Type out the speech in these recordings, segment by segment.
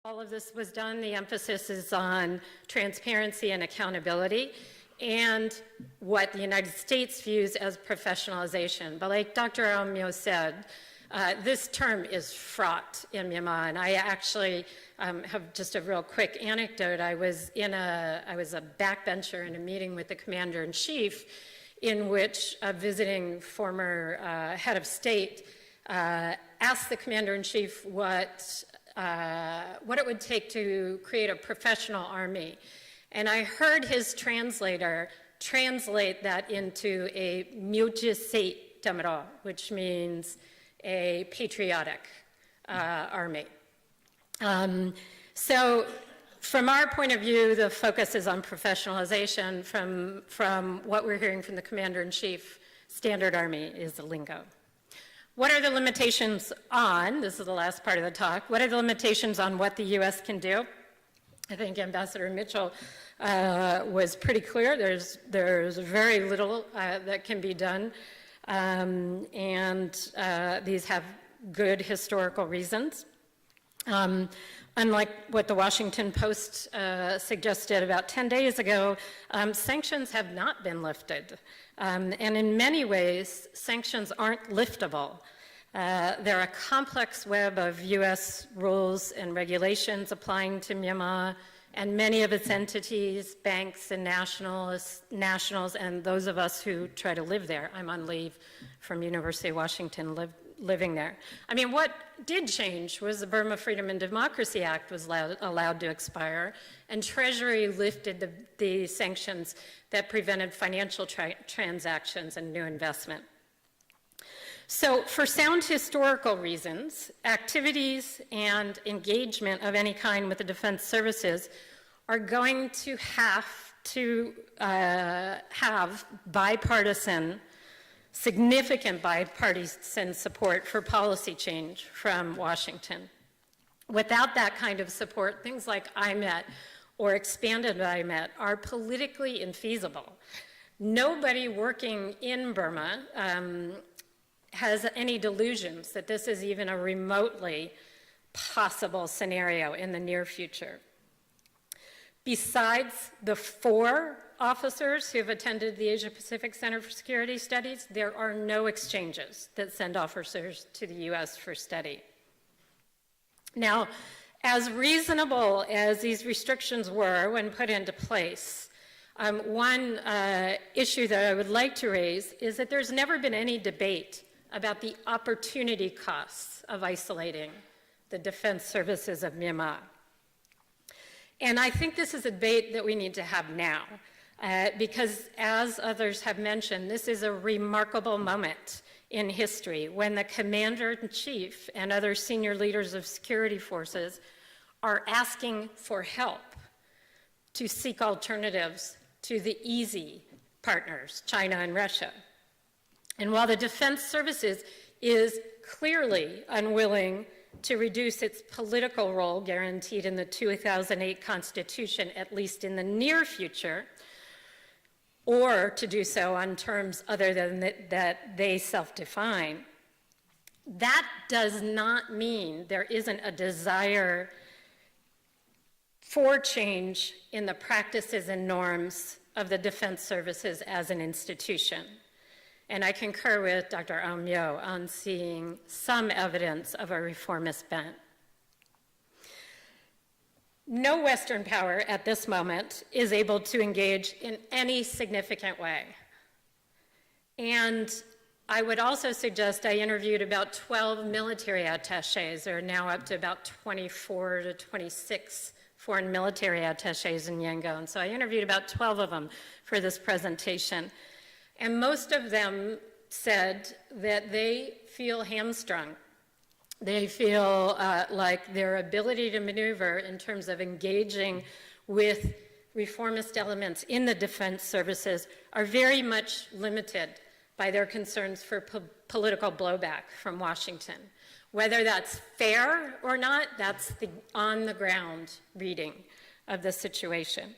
All of this was done. The emphasis is on transparency and accountability and what the United States views as professionalization. But like Dr. Aumyo said, this term is fraught in Myanmar, and I actually have just a real quick anecdote. I was a backbencher in a meeting with the commander-in-chief in which a visiting former head of state asked the commander-in-chief what it would take to create a professional army. And I heard his translator translate that into a Myoji Damro, which means a patriotic army. So from our point of view, the focus is on professionalization. From what we're hearing from the commander-in-chief, standard army is the lingo. What are the limitations on, this is the last part of the talk, what are the limitations on what the US can do? I think Ambassador Mitchell was pretty clear. There's very little that can be done, and these have good historical reasons. Unlike what the Washington Post suggested about 10 days ago, sanctions have not been lifted. And in many ways, sanctions aren't liftable. They're a complex web of US rules and regulations applying to Myanmar, and many of its entities, banks and nationals, and those of us who try to live there. I'm on leave from University of Washington living there. I mean, what did change was the Burma Freedom and Democracy Act was allowed to expire, and Treasury lifted the sanctions that prevented financial transactions and new investment. So for sound historical reasons, activities and engagement of any kind with the defense services are going to have significant bipartisan support for policy change from Washington. Without that kind of support, things like IMET or expanded IMET are politically infeasible. Nobody working in Burma has any delusions that this is even a remotely possible scenario in the near future. Besides the 4 officers who have attended the Asia-Pacific Center for Security Studies, there are no exchanges that send officers to the US for study. Now, as reasonable as these restrictions were when put into place, one issue that I would like to raise is that there's never been any debate about the opportunity costs of isolating the defense services of Myanmar. And I think this is a debate that we need to have now, because as others have mentioned, this is a remarkable moment in history when the commander-in-chief and other senior leaders of security forces are asking for help to seek alternatives to the easy partners, China and Russia. And while the Defense Services is clearly unwilling to reduce its political role guaranteed in the 2008 Constitution, at least in the near future, or to do so on terms other than that they self-define, that does not mean there isn't a desire for change in the practices and norms of the Defense Services as an institution. And I concur with Dr. Aumyo on seeing some evidence of a reformist bent. No Western power at this moment is able to engage in any significant way. And I would also suggest I interviewed about 12 military attaches. There are now up to about 24 to 26 foreign military attaches in Yangon. So I interviewed about 12 of them for this presentation. And most of them said that they feel hamstrung. They feel like their ability to maneuver in terms of engaging with reformist elements in the defense services are very much limited by their concerns for political blowback from Washington. Whether that's fair or not, that's the on-the-ground reading of the situation.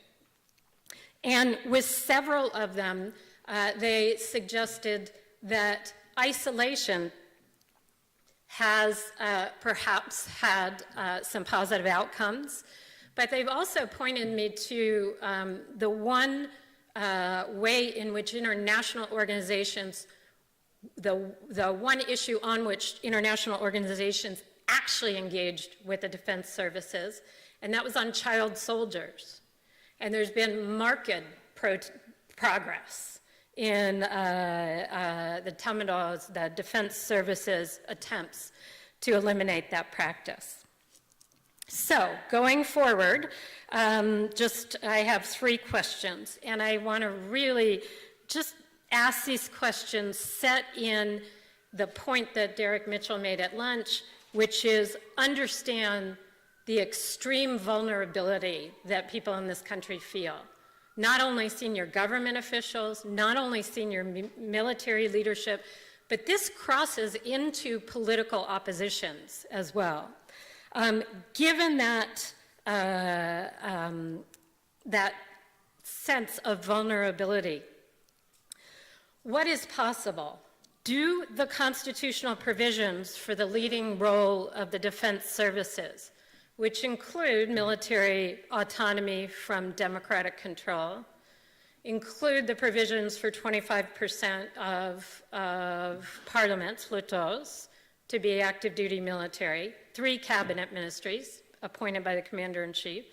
And with several of them, they suggested that isolation has perhaps had some positive outcomes, but they've also pointed me to the one way in which international organizations, the one issue on which international organizations actually engaged with the defense services, and that was on child soldiers. And there's been marked progress in the Tamil's, the defense services attempts to eliminate that practice. So going forward, I have 3 questions, and I want to really just ask these questions set in the point that Derek Mitchell made at lunch, which is understand the extreme vulnerability that people in this country feel. Not only senior government officials, not only senior military leadership, but this crosses into political oppositions as well. Given that, that sense of vulnerability, what is possible? Do the constitutional provisions for the leading role of the defense services, which include military autonomy from democratic control, include the provisions for 25% of parliaments, lutos, to be active duty military, 3 cabinet ministries appointed by the commander-in-chief.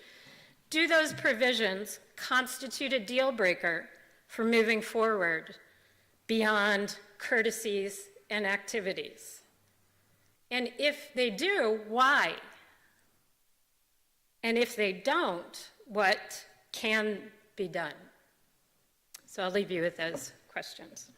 Do those provisions constitute a deal breaker for moving forward beyond courtesies and activities? And if they do, why? And if they don't, what can be done? So I'll leave you with those questions.